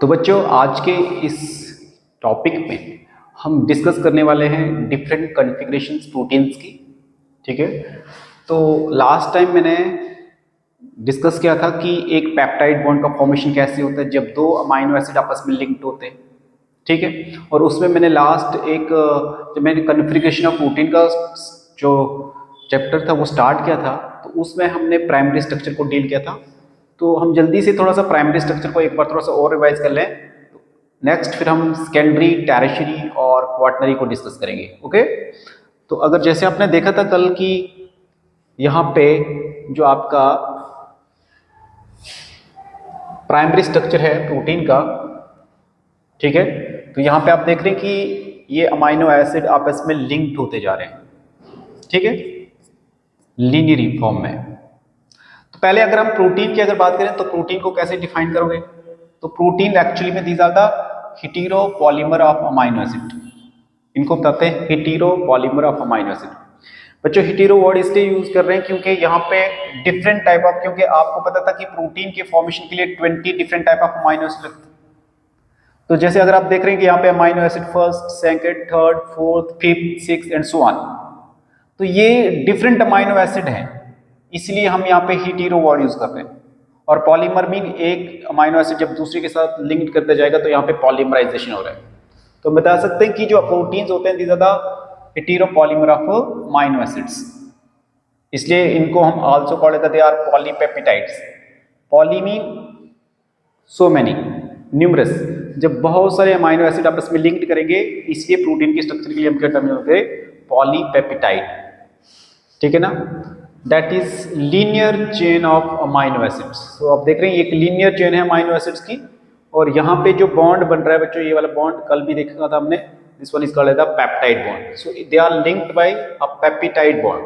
तो बच्चों आज के इस टॉपिक में हम डिस्कस करने वाले हैं डिफरेंट कॉन्फ़िगरेशंस प्रोटीन्स की। ठीक है, तो लास्ट टाइम मैंने डिस्कस किया था कि एक पेप्टाइड बॉन्ड का फॉर्मेशन कैसे होता है जब दो अमाइनो एसिड आपस में लिंक्ड होते हैं। ठीक है, और उसमें मैंने लास्ट एक जब मैंने कॉन्फ़िगरेशन ऑफ प्रोटीन का जो चैप्टर था वो स्टार्ट किया था, तो उसमें हमने प्राइमरी स्ट्रक्चर को डील किया था। तो हम जल्दी से थोड़ा सा प्राइमरी स्ट्रक्चर को एक बार थोड़ा सा और रिवाइज कर लें। नेक्स्ट फिर हम सेकेंडरी, टैरिशरी और क्वाटरनरी को डिस्कस करेंगे। ओके, तो अगर जैसे आपने देखा था कल की यहाँ पे जो आपका प्राइमरी स्ट्रक्चर है प्रोटीन का, ठीक है, तो यहाँ पे आप देख रहे हैं कि ये अमाइनो एसिड आपस में लिंक्ड होते जा रहे हैं। ठीक है, लीनियर फॉर्म में। तो पहले अगर हम प्रोटीन की अगर बात करें तो प्रोटीन को कैसे डिफाइन करोगे? तो प्रोटीन एक्चुअली में these are the hetero polymer of amino acid. इनको बताते हैं hetero polymer of amino acid. बच्चों हेटेरो वर्ड इसलिए यूज कर रहे हैं क्योंकि यहाँ पे डिफरेंट टाइप ऑफ, क्योंकि आपको पता था कि प्रोटीन के फॉर्मेशन के लिए 20 different type of amino acid लगते हैं। तो जैसे अगर आप देख रहे हैं कि यहाँ पे amino acid first, second, third, fourth, fifth, six and so on, तो ये डिफरेंट अमाइनो एसिड हैं, इसलिए हम यहाँ पे हेटेरो वर्ड यूज कर रहे हैं। और पॉलीमर मीन एक अमाइनो एसिड जब दूसरे के साथ लिंक करते जाएगा तो यहाँ पे पॉलीमराइजेशन हो रहा है। तो हम बता सकते हैं कि जो प्रोटीन्स होते हैं, these are the hetero polymer of amino acids, इसलिए इनको हम also called they are polypeptides. Poly mean so many, numerous, जब बहुत सारे अमाइनो एसिड आपस में लिंक्ड करेंगे, इसलिए प्रोटीन के स्ट्रक्चर के लिए हम क्या टर्म यूज करते हैं? पॉलीपेप्टाइड। ठीक है ना, that is linear chain of amino acids. तो आप देख रहे हैं एक लीनियर चेन है अमाइनो एसिड्स की, और यहाँ पे जो बॉन्ड बन रहा है बच्चों, ये वाला बॉन्ड कल भी देखा था हमने, this one is called the peptide bond. So they are linked by a peptide bond.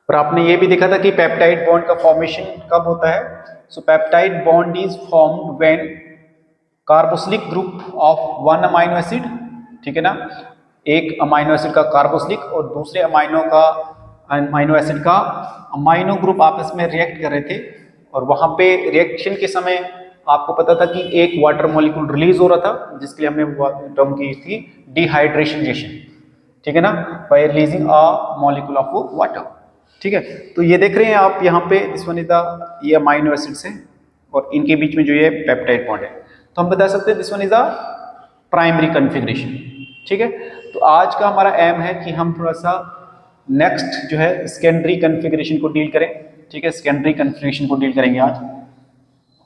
और आपने ये भी देखा था कि पेप्टाइड बॉन्ड का फॉर्मेशन कब होता है? So peptide bond is formed when carboxylic group of one amino acid, ठीक है ना, एक अमाइनो एसिड का कार्बोक्सिलिक और दूसरे अमाइनो एसिड का अमाइनो ग्रुप आपस में रिएक्ट कर रहे थे, और वहां पे रिएक्शन के समय आपको पता था कि एक वाटर मॉलिक्यूल रिलीज हो रहा था, जिसके लिए हमने टर्म की थी डिहाइड्रेशनाइजेशन। ठीक है ना, bye releasing a molecule of water. ठीक है, तो ये देख रहे हैं आप यहाँ पे, दिस वन इज द, ये अमाइनो एसिड्स हैं और इनके बीच में जो ये पेप्टाइड बॉन्ड है, तो हम बता सकते हैं this one is the primary configuration. ठीक है, तो आज का हमारा एम है कि हम थोड़ा सा नेक्स्ट जो है सेकेंडरी कॉन्फ़िगरेशन को डील करें। ठीक है, सेकेंडरी कॉन्फ़िगरेशन को डील करेंगे आज।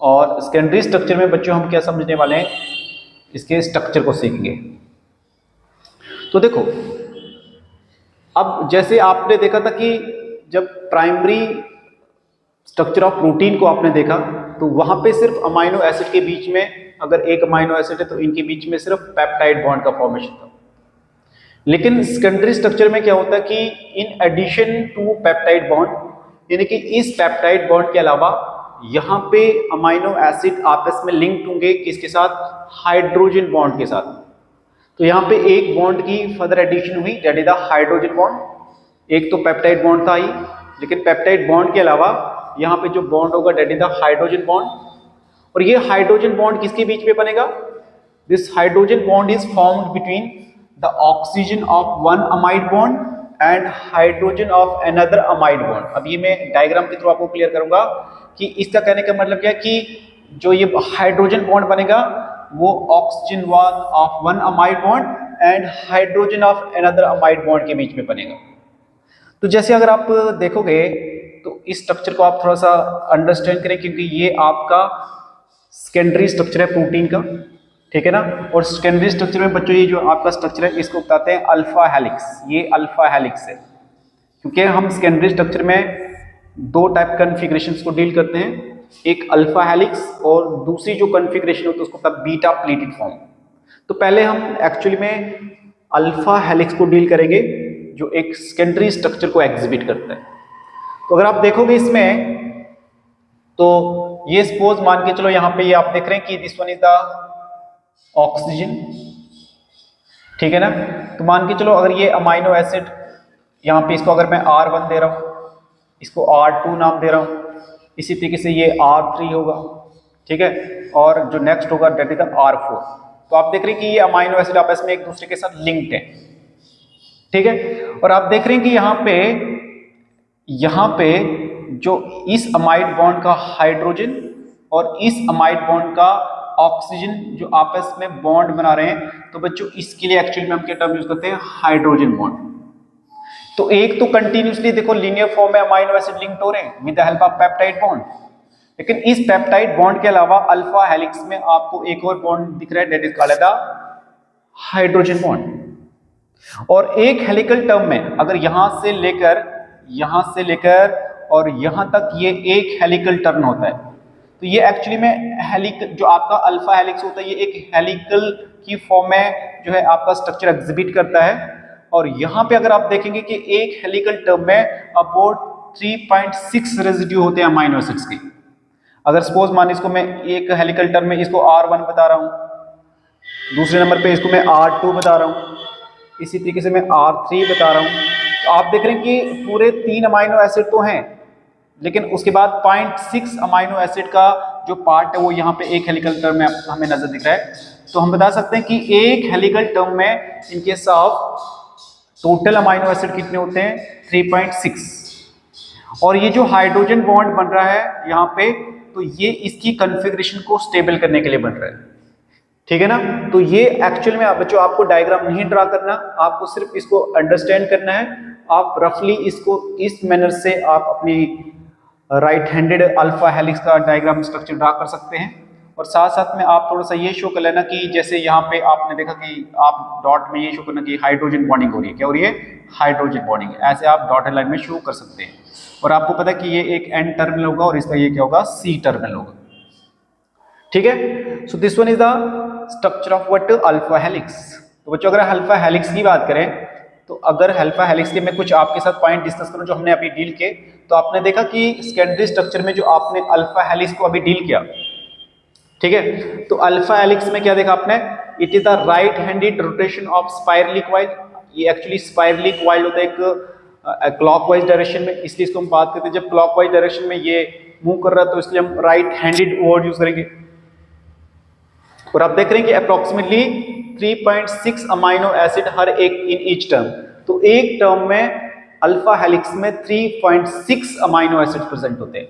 और सेकेंडरी स्ट्रक्चर में बच्चों हम क्या समझने वाले हैं, इसके स्ट्रक्चर को सीखेंगे। तो देखो, अब जैसे आपने देखा था कि जब प्राइमरी स्ट्रक्चर ऑफ प्रोटीन को आपने देखा, तो वहां पे सिर्फ अमाइनो एसिड के बीच में, अगर एक अमाइनो एसिड है तो इनके बीच में सिर्फ पेप्टाइड बॉन्ड का फॉर्मेशन था। लेकिन सेकेंडरी स्ट्रक्चर में क्या होता है कि in addition to peptide bond, यानी कि इस पेप्टाइड बॉन्ड के अलावा यहाँ पे अमाइनो एसिड आपस में लिंक्ड होंगे किसके साथ? हाइड्रोजन बॉन्ड के साथ। तो यहाँ पे एक बॉन्ड की फर्दर एडिशन हुई, that is the hydrogen bond. एक तो पेप्टाइड बॉन्ड था ही, लेकिन पेप्टाइड बॉन्ड के अलावा यहाँ पे जो बॉन्ड होगा that is the hydrogen bond. और ये हाइड्रोजन बॉन्ड किसके बीच में बनेगा? This hydrogen bond is formed between the oxygen of one amide bond and hydrogen of another amide bond. अब ये मैं डायग्राम के थ्रू आपको क्लियर करूंगा कि इसका कहने का मतलब क्या है कि जो ये हाइड्रोजन बॉन्ड बनेगा वो oxygen of one amide bond and hydrogen of another amide bond के बीच में बनेगा। तो जैसे अगर आप देखोगे तो इस स्ट्रक्चर को आप थोड़ा सा अंडरस्टैंड करें, क्योंकि ये आपका सेकेंडरी स्ट्रक्चर है प्रोटीन का। ठीक है ना, और सेकेंडरी स्ट्रक्चर में बच्चों ये जो आपका स्ट्रक्चर है इसको बताते हैं अल्फा हेलिक्स। ये अल्फा हेलिक्स है, क्योंकि हम सेकेंडरी स्ट्रक्चर में दो टाइप कॉन्फ़िगरेशंस को डील करते हैं, एक अल्फा हेलिक्स और दूसरी जो कॉन्फ़िगरेशन होती है उसको कहते हैं बीटा प्लेटेड फॉर्म। तो पहले हम एक्चुअली में अल्फा हेलिक्स को डील करेंगे, जो एक सेकेंडरी स्ट्रक्चर को एग्जिबिट करता है। तो अगर आप देखोगे इसमें, तो ये सपोज मान के चलो यहाँ पे ये आप देख रहे हैं कि this one is the oxygen. ठीक है ना, तो मान के चलो अगर ये अमाइनो एसिड, यहाँ पे इसको अगर मैं R1 दे रहा हूँ, इसको R2 नाम दे रहा हूँ, इसी तरीके से ये R3 होगा। ठीक है, और जो नेक्स्ट होगा डेट इज द R4। तो आप देख रहे हैं कि ये अमाइनो एसिड आपस में एक दूसरे के साथ लिंक्ड है, ठीक है। और आप देख रहे हैं कि यहाँ पे जो इस अमाइड बॉन्ड का हाइड्रोजन और इस अमाइड बॉन्ड का ऑक्सीजन जो आपस में बॉन्ड बना रहे हैं, तो बच्चों इसके लिए एक्चुअली में हम क्या टर्म यूज करते हैं, हाइड्रोजन बॉन्ड। तो एक तो कंटिन्यूसली देखो लीनियर फॉर्म में अमाइनो एसिड लिंक्ड हो रहे हैं with the help of peptide bond, लेकिन इस पेप्टाइड बॉन्ड के अलावा अल्फा हेलिक्स में आपको एक और बॉन्ड दिख रहा है, that is called the hydrogen bond. और एक हेलिकल टर्म में अगर यहां से लेकर और यहां तक ये एक हेलिकल टर्न होता है, तो ये एक्चुअली में हेलिक जो आपका अल्फा हेलिक्स होता है, ये एक हेलिकल की फॉर्म में जो है आपका स्ट्रक्चर एग्जिबिट करता है। और यहां पे अगर आप देखेंगे कि एक हेलिकल टर्म में अबाउट 3.6 रेजिड्यू होते हैं अमाइनो एसिड्स के। अगर सपोज मान इसको मैं एक हेलिकल टर्म में इसको R1 बता रहा हूं, दूसरे नंबर पे इसको मैं R2 बता रहा हूं, इसी तरीके से मैं R3 बता रहा हूं, तो आप देख रहे हैं कि पूरे 3 अमाइनो एसिड तो हैं, लेकिन उसके बाद 0.6 अमाइनो एसिड का जो पार्ट है वो यहाँ पे एक हेलिकल टर्म में हमें नजर दिख रहा है। तो हम बता सकते हैं कि एक हेलिकल टर्म में इनके साथ टोटल अमाइनो एसिड कितने होते हैं, 3.6। और ये जो हाइड्रोजन बॉन्ड बन रहा है यहाँ पे, तो ये इसकी कॉन्फ़िगरेशन को स्टेबल करने के लिए बन रहा है, ठीक है ना। तो ये एक्चुअल में बच्चों आपको डायग्राम नहीं ड्रा करना, आपको सिर्फ इसको अंडरस्टैंड करना है। आप रफली इसको इस मैनर से आप अपनी राइट हैंडेड अल्फा हेलिक्स का डायग्राम स्ट्रक्चर ड्रा कर सकते हैं। और साथ साथ में आप थोड़ा सा ये शो कर लेना कि जैसे यहाँ पे आपने देखा कि आप डॉट में ये शो करना कि हाइड्रोजन बॉन्डिंग हो रही है, क्या हो रही है, हाइड्रोजन बॉन्डिंग। ऐसे आप डॉटेड लाइन में शो कर सकते हैं। और आपको पता है कि ये एक एन टर्मिनल होगा और इसका ये क्या होगा, सी टर्मिनल होगा, ठीक है। So this one is the structure of what, alpha helix. तो बच्चों अगर अल्फा हेलिक्स की बात करें, तो अगर अल्फा हेलिक्स के मैं कुछ आपके साथ पॉइंट डिस्कस करूं जो हमने अभी डील किए, तो आपने देखा कि सेकेंडरी स्ट्रक्चर में जो आपने अल्फा हेलिक्स को अभी डील किया, ठीक है। तो अल्फा हेलिक्स में क्या देखा आपने, it is the right handed rotation of spirally coil. ये एक्चुअली स्पाइरली कॉइल होता है एक क्लॉकवाइज डायरेक्शन में, इसलिए इसको हम बात करते हैं जब क्लॉकवाइज डायरेक्शन में ये मूव कर रहा है, तो इसलिए हम राइट हैंडेड वर्ड यूज करेंगे। और आप देख रहे हैं कि अप्रोक्सीमेटली 3.6 अमाइनो एसिड हर एक इन ईच टर्म। तो एक टर्म में अल्फा हेलिक्स में 3.6 अमाइनो एसिड प्रेजेंट होते हैं।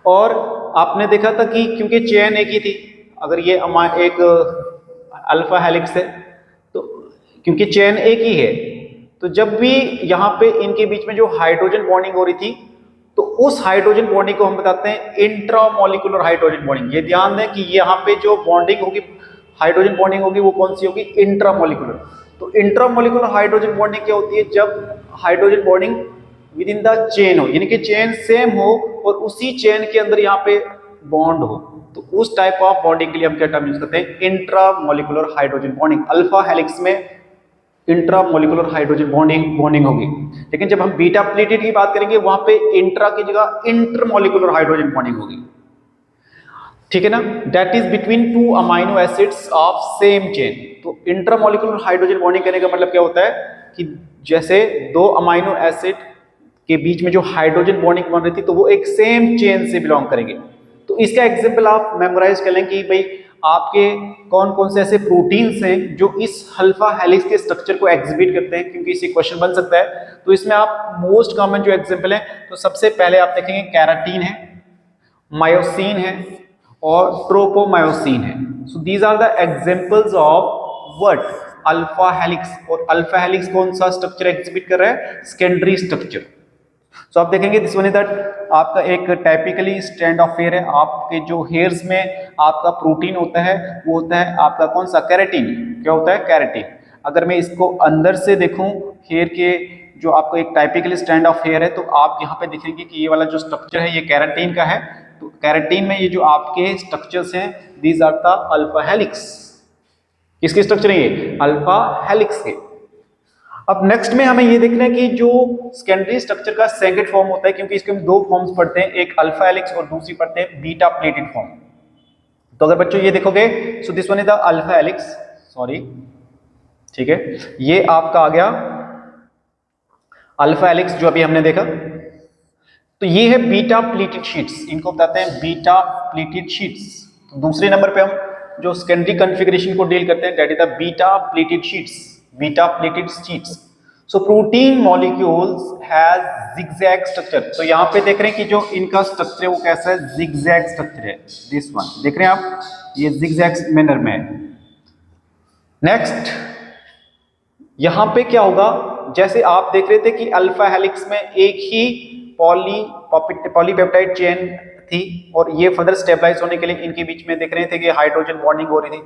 और आपने देखा था कि क्योंकि चेन एक ही थी, अगर ये एक अल्फा हेलिक्स है, तो क्योंकि चेन एक ही है, तो जब भी यहाँ पे इनके बीच में जो हाइड्रोजन बॉन्डिंग हो रही थी, तो उस हाइड्रोजन बॉन्डिंग को हम बताते हैं इंट्रामोलिकुलर हाइड्रोजन बॉन्डिंग। ये ध्यान दें कि यहाँ पे जो बॉन्डिंग होगी, हाइड्रोजन बॉन्डिंग होगी, वो कौन सी होगी, इंट्रामोलिकुलर। तो इंट्रामोलिकुलर हाइड्रोजन बॉन्डिंग क्या होती है, जब hydrogen bonding with in the chain हो, यानी कि चेन सेम हो और उसी चेन के अंदर यहाँ पे बॉन्ड हो, तो उस टाइप ऑफ बॉन्डिंग के लिए हम क्या टर्म यूज करते हैं, intramolecular hydrogen bonding. Alpha helix में इंट्रामोलिकुलर हाइड्रोजन बॉन्डिंग होगी। लेकिन जब हम बीटा प्लेटेड की बात करेंगे, वहां पे इंट्रा की जगह इंटरमोलिकुलर हाइड्रोजन बॉन्डिंग होगी, ठीक है ना। That is between two amino acids of same chain. तो इंटरमोलिकुलर हाइड्रोजन बॉन्डिंग करने का मतलब क्या होता है कि जैसे दो अमाइनो एसिड के बीच में जो हाइड्रोजन बॉन्डिंग बन रही थी, तो वो एक सेम चेन से बिलोंग करेंगे। तो इसका एग्जांपल आप मेमोराइज कर लें कि भाई आपके कौन कौन से ऐसे प्रोटीन्स हैं जो इस अल्फा हेलिक्स के स्ट्रक्चर को एग्जिबिट करते हैं, क्योंकि इससे क्वेश्चन बन सकता है। तो इसमें आप मोस्ट कॉमन जो एग्जांपल है, तो सबसे पहले आप देखेंगे कैराटीन है, मायोसिन है और ट्रोपोमायोसिन है। So these are the examples of what, alpha helix. और अल्फा हेलिक्स कौन सा स्ट्रक्चर एग्जिबिट कर रहा है, सेकेंडरी स्ट्रक्चर। तो आप देखेंगे दिस वन इज दैट आपका एक टाइपिकली स्ट्रैंड ऑफ हेयर है। आपके जो हेयर्स में आपका प्रोटीन होता है, वो होता है आपका कौन सा, कैराटिन। क्या होता है, कैराटिन। अगर मैं इसको अंदर से देखूं हेयर के, जो आपको एक टाइपिकली स्ट्रैंड ऑफ हेयर है, तो आप यहाँ पे देखेंगे कि ये वाला जो स्ट्रक्चर है ये कैराटिन का है। तो कैराटिन में ये जो आपके स्ट्रक्चर्स हैं, these are the alpha helix. किसके स्ट्रक्चर है ये, अल्फा हेलिक्स के। अब नेक्स्ट में हमें ये देखना है कि जो सेकेंडरी स्ट्रक्चर का सेकंड फॉर्म होता है, क्योंकि इसके हम दो फॉर्म्स पढ़ते हैं, एक अल्फा हेलिक्स और दूसरी पढ़ते हैं बीटा प्लेटेड फॉर्म। तो अगर बच्चों ये देखोगे, so this one is the alpha helix, sorry, ठीक है, ये आपका आ गया अल्फा हेलिक्स जो अभी हमने देखा। तो ये है बीटा प्लीटेड शीट्स, इनको बताते हैं बीटा प्लीटेड शीट्स। तो दूसरे नंबर पे हम जो सेकेंडरी कॉन्फ़िगरेशन को डील करते हैं that is the beta pleated sheets, beta pleated sheets. So protein molecules has zigzag structure. तो यहाँ पे देख रहे हैं कि जो इनका स्ट्रक्चर है वो कैसा है, जिगजैग स्ट्रक्चर है। दिस वन देख रहे हैं आप, ये जिगजैग मैनर में है। नेक्स्ट यहां पे क्या होगा, जैसे आप देख रहे थे कि अल्फा हेलिक्स में एक ही पॉलीपेप्टाइड चेन थी और ये फर्दर स्टेबलाइज होने के लिए इनके बीच में देख रहे थे कि हाइड्रोजन बॉन्डिंग हो रही थी।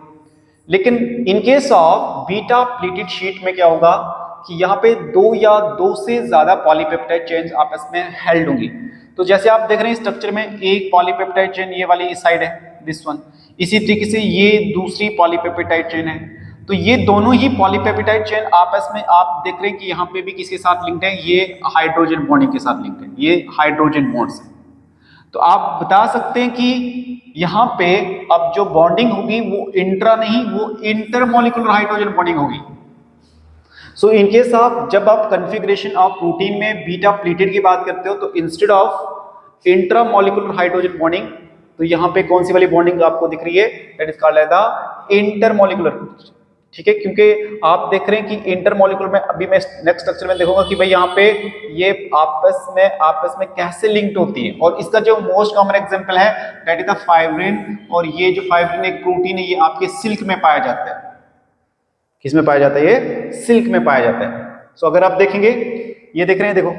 लेकिन इन case of beta pleated sheet में क्या होगा कि यहाँ पे दो या दो से ज्यादा पॉलीपेप्टाइड चेन्स आपस में हेल्ड होंगी। तो जैसे आप देख रहे हैं स्ट्रक्चर में एक पॉलीपेप्टाइड चेन ये वाली इस साइड है, दिस वन, इसी तरीके से ये दूसरी पॉलीपेप्टाइड चेन है। तो ये दोनों ही पॉलीपेप्टाइड चेन आपस में आप देख रहे हैं कि यहाँ पे भी किसके साथ लिंक्ड है, ये हाइड्रोजन बॉन्डिंग के साथ लिंक्ड है, ये हाइड्रोजन बॉन्ड्स है। तो आप बता सकते हैं कि यहाँ पे अब जो बॉन्डिंग होगी वो इंट्रा नहीं, वो इंटरमॉलिक्यूलर हाइड्रोजन बॉन्डिंग होगी। सो इन केस आप जब आप कॉन्फ़िगरेशन ऑफ प्रोटीन में बीटा प्लीटेड की बात करते हो तो instead of intramolecular hydrogen bonding तो यहाँ पे कौन सी वाली बॉन्डिंग आपको दिख रही है, that is called as the intermolecular. ठीक है, क्योंकि आप देख रहे हैं कि इंटरमॉलिक्यूलर में अभी मैं नेक्स्ट स्ट्रक्चर में देखूंगा कि भाई यहाँ पे ये आपस में कैसे लिंक्ड होती है। और इसका जो मोस्ट कॉमन एग्जांपल है दैट इज द फाइब्रिन। और ये जो फाइब्रिन एक प्रोटीन है ये आपके सिल्क में पाया जाता है। किस में पाया जाता है, ये सिल्क में पाया जाता है। सो अगर आप देखेंगे, ये देख रहे हैं, देखो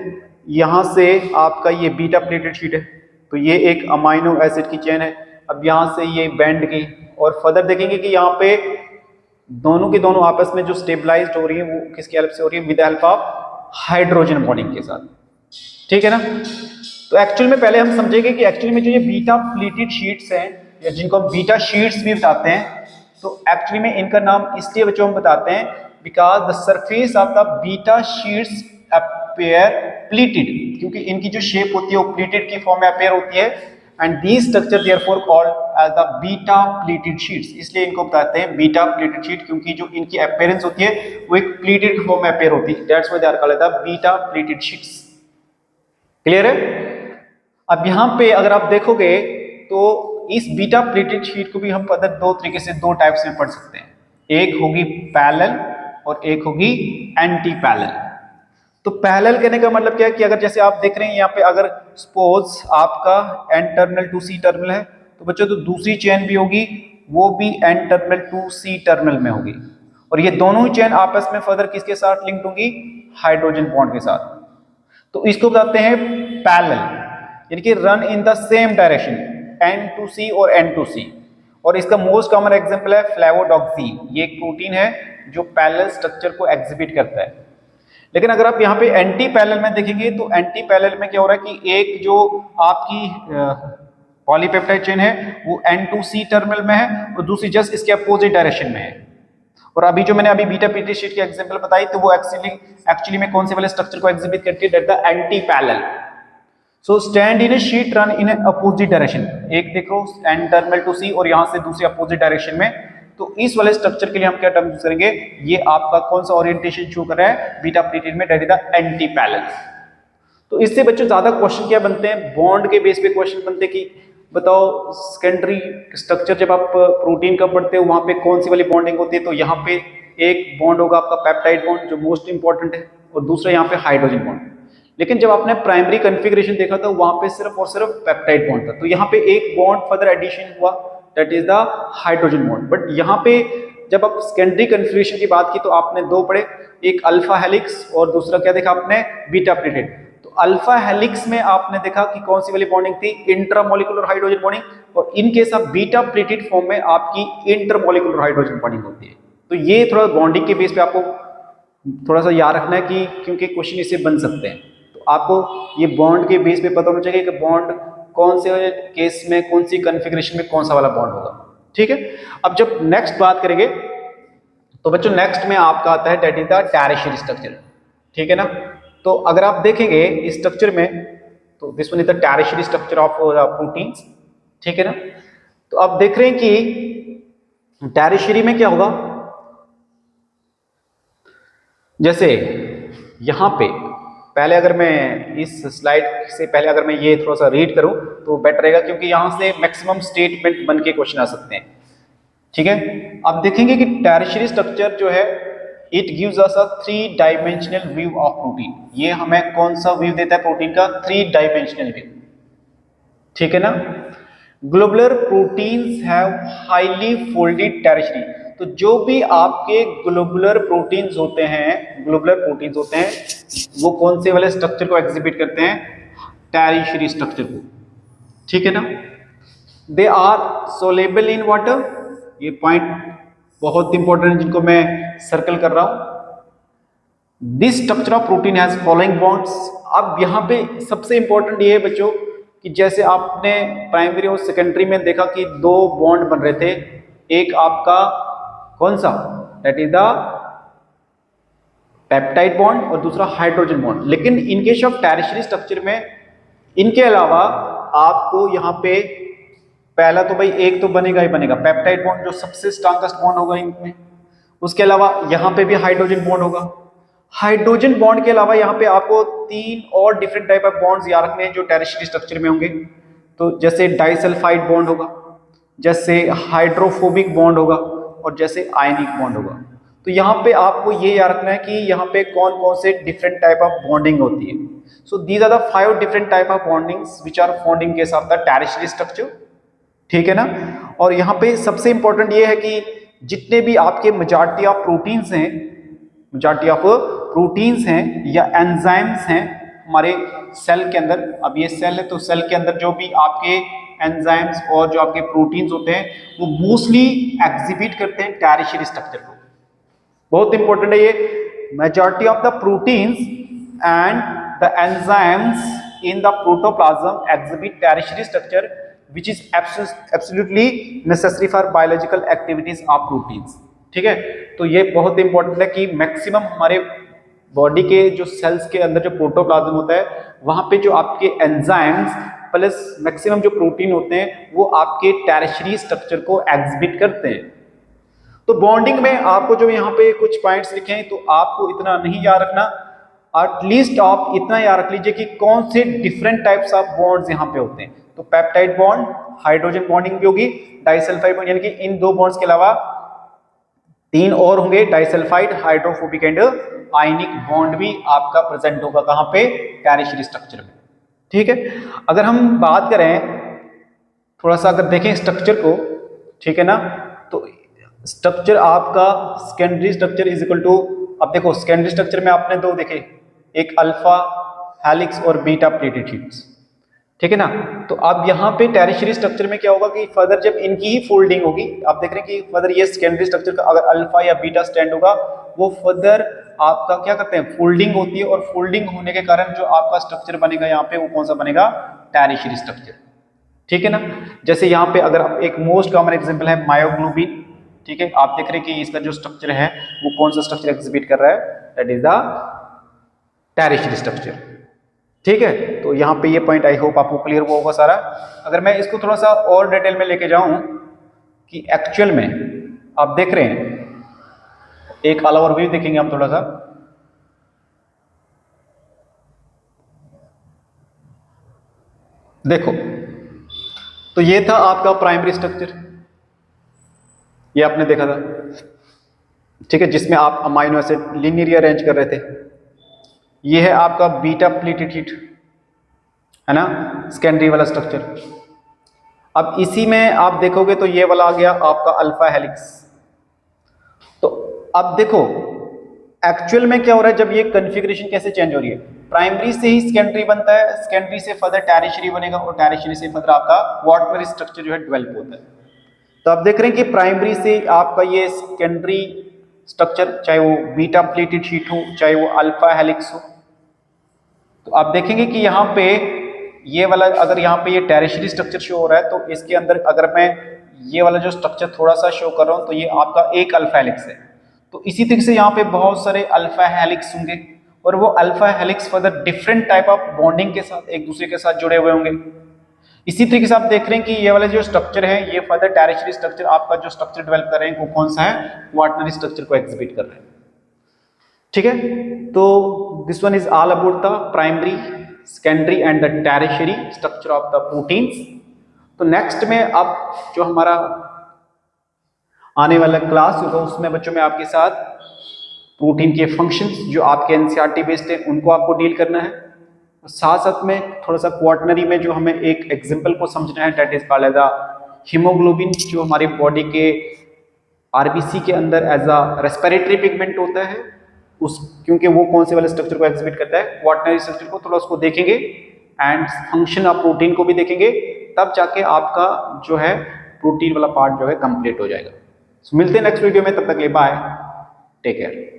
यहां से आपका ये बीटा प्लेटेड शीट है, तो ये एक अमाइनो एसिड की चेन है। अब यहां से ये बैंड की और फर्दर देखेंगे कि यहाँ पे दोनों के दोनों आपस में जो स्टेबलाइज्ड हो रही है वो किसकी हेल्प से हो रही है, with help of hydrogen bonding के साथ। ठीक है ना। तो एक्चुअल में पहले हम समझेंगे कि एक्चुअली में जो ये बीटा प्लीटेड शीट्स हैं या जिनको हम बीटा शीट्स भी बताते हैं, तो एक्चुअली में इनका नाम इसलिए बच्चों हम बताते हैं because the surface of the beta sheets appear pleated, क्योंकि इनकी जो शेप होती है वो प्लीटेड की फॉर्म में अपीयर होती है। And these structure therefore called as the beta pleated sheets, इसलिए इनको बताते हैं बीटा प्लीटेड शीट, क्योंकि जो इनकी अपीयरेंस होती है वो एक प्लीटेड फॉर्म में अपीयर होती है। That's why they are called the beta pleated sheets. Clear है। अब यहाँ पे अगर आप देखोगे तो इस बीटा प्लेटेड शीट को भी हम पता दो तरीके से, दो टाइप्स में पढ़ सकते हैं। एक होगी पैरेलल और एक होगी एंटी पैरेलल। तो पैरेलल कहने का मतलब क्या है कि अगर जैसे आप देख रहे हैं यहाँ पे अगर सपोज आपका N terminal to C terminal है तो बच्चों तो दूसरी चेन भी होगी वो भी N terminal to C terminal में होगी। और ये दोनों ही चेन आपस में फर्दर किसके साथ लिंक्ड होंगी, हाइड्रोजन बॉन्ड के साथ। तो इसको बताते हैं पैरेलल, यानी कि run in the same direction, N2C और N2C। और इसका मोस्ट कॉमन एग्जांपल है फ्लेवोडॉक्सीन। ये एक प्रोटीन है जो पैरेलल स्ट्रक्चर को एग्जिबिट करता है। लेकिन अगर आप यहाँ पे एंटी पैरेलल में देखेंगे तो एंटी पैरेलल में क्या हो रहा है कि एक जो आपकी पॉलीपेप्टाइड चेन है वो N2C टर्मिनल में है और दूसरी जस्ट इसके अपोजिट डायरेक्शन में है। और अभी जो मैंने अभी बीटा प्लीटेड शीट की एग्जांपल बताई तो वो एक्चुअली में कौन से वाले स्ट्रक्चर को एग्जिबिट करती है, that the anti parallel. So stand in A sheet run in opposite direction, एक देखो एन टर्मिनल टू सी और यहां से दूसरे अपोजिट डायरेक्शन में। तो इस वाले स्ट्रक्चर के लिए हम क्या टर्म यूज करेंगे, ये आपका कौन सा ओरिएंटेशन शो कर रहा है बीटा प्लीटेड में, that is the anti parallel. तो इससे बच्चों ज्यादा क्वेश्चन क्या बनते हैं, बॉन्ड के बेस पे क्वेश्चन बनते हैं कि बताओ सेकेंडरी स्ट्रक्चर जब आप प्रोटीन का पढ़ते हो वहां पे कौन सी वाली बॉन्डिंग होती है। तो यहाँ पे एक बॉन्ड होगा आपका पेप्टाइड बॉन्ड जो मोस्ट इंपॉर्टेंट है और दूसरा यहाँ पे हाइड्रोजन बॉन्ड। लेकिन जब आपने प्राइमरी कॉन्फ़िगरेशन देखा था वहां पे सिर्फ और सिर्फ पेप्टाइड बॉन्ड था। तो यहाँ पे एक बॉन्ड फर्दर एडिशन हुआ that is the hydrogen bond. But यहाँ पे जब आप सेकेंडरी कॉन्फ़िगरेशन की बात की तो आपने दो पढ़े, एक अल्फा हेलिक्स और दूसरा क्या देखा आपने, बीटा प्लेटेड। तो अल्फा हेलिक्स में आपने देखा कि कौन सी वाली बॉन्डिंग थी, इंट्रामोलिकुलर हाइड्रोजन बॉन्डिंग। और in case of beta pleated form में आपकी इंटरमोलिकुलर हाइड्रोजन बॉन्डिंग होती है। तो ये थोड़ा बॉन्डिंग के बेस पे आपको थोड़ा सा याद रखना है कि क्योंकि क्वेश्चन इससे बन सकते हैं। तो आपको ये बॉन्ड के बेस पे पता होना चाहिए कि बॉन्ड कौन से केस में कौन सी कॉन्फ़िगरेशन में कौन सा वाला बॉन्ड होगा। ठीक है। अब जब नेक्स्ट बात करेंगे तो बच्चों नेक्स्ट में आपका आता है that is the tertiary structure. ठीक है ना। तो अगर आप देखेंगे इस स्ट्रक्चर में तो this one is the tertiary structure of proteins. ठीक है ना। तो आप देख रहे हैं कि टैरिशरी में क्या होगा, जैसे यहां पे पहले अगर मैं इस स्लाइड से पहले अगर मैं ये थोड़ा सा रीड करूं तो बेटर रहेगा, क्योंकि यहां से मैक्सिमम स्टेटमेंट बन के क्वेश्चन आ सकते हैं। ठीक है, आप देखेंगे कि टर्शियरी स्ट्रक्चर जो है it gives us a 3 dimensional view of protein. ये हमें कौन सा व्यू देता है प्रोटीन का? 3 डायमेंशनल व्यू। ठीक है ना। Globular proteins have highly folded tertiary. तो जो भी आपके ग्लोबुलर प्रोटीन्स होते हैं, वो कौन से वाले स्ट्रक्चर को एग्जिबिट करते हैं? टर्शियरी स्ट्रक्चर को। ठीक है ना। They are soluble in water. ये पॉइंट बहुत इंपॉर्टेंट है जिनको मैं सर्कल कर रहा हूं। This structure of protein has following bonds. अब यहां पे सबसे इंपॉर्टेंट ये है बच्चों कि जैसे आपने प्राइमरी और सेकेंडरी में देखा कि 2 बॉन्ड बन रहे थे, एक आपका कौन सा? That is the peptide bond और दूसरा हाइड्रोजन बॉन्ड। लेकिन इन केस ऑफ टर्शियरी स्ट्रक्चर में इनके अलावा आपको यहाँ पे पहला तो भाई एक तो बनेगा ही बनेगा पेप्टाइड बॉन्ड, जो सबसे स्ट्रॉन्गेस्ट बॉन्ड होगा इनमें। उसके अलावा यहाँ पे भी हाइड्रोजन बॉन्ड होगा। हाइड्रोजन बॉन्ड के अलावा यहाँ पे आपको 3 और डिफरेंट टाइप ऑफ बॉन्ड्स याद रखने हैं जो टर्शियरी स्ट्रक्चर में होंगे। तो जैसे डाइसल्फाइड बॉन्ड होगा, जैसे हाइड्रोफोबिक बॉन्ड होगा और जैसे आयनिक बॉन्ड होगा। तो यहाँ पे आपको ये याद रखना है कि यहाँ पे कौन कौन से डिफरेंट टाइप ऑफ बॉन्डिंग होती है। So these are the 5 different type of bondings which are found in case of the tertiary structure. ठीक है ना। और यहाँ पे सबसे इंपॉर्टेंट ये है कि जितने भी आपके मेजॉरिटी ऑफ प्रोटीन्स हैं या एंजाइम्स हैं हमारे सेल के अंदर, अब ये सेल है तो सेल के अंदर जो भी आपके एंजाइम्स और जो आपके प्रोटीन्स होते हैं वो मोस्टली एग्जिबिट करते हैं टर्शियरी स्ट्रक्चर को। बहुत इंपॉर्टेंट है ये। Majority of the proteins and the enzymes in the protoplasm exhibit tertiary structure which is absolutely necessary for biological activities of proteins। ठीक है, तो ये बहुत इंपॉर्टेंट है कि मैक्सिमम हमारे बॉडी के जो सेल्स के अंदर जो प्रोटोप्लाज्म होता है वहां पे जो आपके एंजाइम्स प्लस मैक्सिमम जो प्रोटीन होते हैं वो आपके टर्शियरी स्ट्रक्चर को एग्जिबिट करते हैं। तो बॉन्डिंग में आपको जो यहाँ पे कुछ पॉइंट्स लिखे हैं तो आपको इतना नहीं याद रखना, एटलीस्ट आप इतना याद रख लीजिए कि कौन से डिफरेंट टाइप्स ऑफ बॉन्ड्स यहाँ पे होते हैं। तो पेप्टाइड बॉन्ड, हाइड्रोजन बॉन्डिंग भी होगी, डाइसल्फाइड बॉन्ड, यानी कि इन 2 बॉन्ड्स के अलावा 3 और होंगे, disulphide, hydrophobic and ionic bond भी आपका प्रेजेंट होगा कहां पे? टर्शियरी स्ट्रक्चर में। ठीक है, अगर हम बात करें थोड़ा सा अगर देखें स्ट्रक्चर को, ठीक है ना, तो स्ट्रक्चर आपका secondary structure is equal to, अब देखो सेकेंडरी स्ट्रक्चर में आपने 2 देखे, एक अल्फा हेलिक्स और बीटा प्लेटेड शीट्स। ठीक है ना। तो अब यहाँ पे टर्शियरी स्ट्रक्चर में क्या होगा कि फर्दर जब इनकी ही फोल्डिंग होगी, आप देख रहे हैं कि फर्दर ये सेकेंडरी स्ट्रक्चर का अगर अल्फा या बीटा स्टैंड होगा वो फर्दर आपका क्या करते हैं? फोल्डिंग होती है, और फोल्डिंग होने के कारण जो आपका स्ट्रक्चर बनेगा यहाँ पे वो कौन सा बनेगा? Tertiary structure. ठीक है ना। जैसे यहाँ पे अगर आप एक मोस्ट कॉमन एग्जाम्पल है मायोग्लोबिन। ठीक है, आप देख रहे हैं कि इसका जो स्ट्रक्चर है वो कौन सा स्ट्रक्चर एग्जिबिट कर रहा है? That is the tertiary structure. ठीक है, तो यहाँ पे ये पॉइंट आई होप आपको क्लियर हुआ होगा सारा। अगर मैं इसको थोड़ा सा और डिटेल में लेके जाऊं कि एक्चुअल में आप देख रहे हैं, एक ऑल ओवर व्यू देखेंगे हम थोड़ा सा। देखो, तो ये था आपका प्राइमरी स्ट्रक्चर, ये आपने देखा था। ठीक है, जिसमें आप अमाइनो एसिड लीनियरली अरेंज कर रहे थे। ये है आपका बीटा प्लेटेड शीट, है ना, सेकेंडरी वाला स्ट्रक्चर। अब इसी में आप देखोगे तो ये वाला आ गया आपका अल्फा हेलिक्स। तो अब देखो एक्चुअल में क्या हो रहा है, जब ये कॉन्फ़िगरेशन कैसे चेंज हो रही है, प्राइमरी से ही सेकेंडरी बनता है, सेकेंडरी से फर्दर टर्शियरी बनेगा और टर्शियरी से फर्दर आपका क्वाaternary स्ट्रक्चर जो है डेवलप होता है। तो आप देख रहे हैं कि प्राइमरी से आपका ये सेकेंडरी स्ट्रक्चर, चाहे वो बीटा प्लेटेड शीट हो चाहे वो अल्फा हेलिक्स हो, तो आप देखेंगे कि यहाँ पे ये वाला अगर यहाँ पे ये टर्शियरी स्ट्रक्चर शो हो रहा है तो इसके अंदर अगर मैं ये वाला जो स्ट्रक्चर थोड़ा सा शो कर रहा हूँ तो ये आपका एक अल्फा हेलिक्स है। तो इसी तरीके से यहाँ पे बहुत सारे अल्फा हेलिक्स होंगे और वो alpha helix further different type of bonding के साथ एक दूसरे के साथ जुड़े हुए होंगे। इसी तरीके से आप देख रहे हैं कि ये वाला जो स्ट्रक्चर है ये फर्दर टर्शियरी स्ट्रक्चर आपका जो स्ट्रक्चर डेवलप कर रहे हैं वो कौन सा है? क्वाaternary स्ट्रक्चर को एग्जिबिट कर रहे हैं। ठीक है, तो this one is all about the primary, secondary and the tertiary structure of the proteins. तो नेक्स्ट में अब जो हमारा आने वाला क्लास होगा उसमें बच्चों में आपके साथ प्रोटीन के फंक्शंस जो आपके एनसीईआरटी बेस्ड है उनको आपको डील करना है। साथ साथ में थोड़ा सा क्वार्टनरी में जो हमें एक एग्जांपल को समझना है, that is called as a haemoglobin, जो हमारी बॉडी के आरबीसी के अंदर एज अ रेस्पिरेटरी पिगमेंट होता है उस, क्योंकि वो कौन से वाले स्ट्रक्चर को एग्जिबिट करता है, क्वार्टनरी स्ट्रक्चर को थोड़ा उसको देखेंगे एंड फंक्शन ऑफ प्रोटीन को भी देखेंगे, तब जाके आपका जो है प्रोटीन वाला पार्ट जो है कंप्लीट हो जाएगा। मिलते हैं नेक्स्ट वीडियो में, तब तक के लिए बाय, टेक केयर।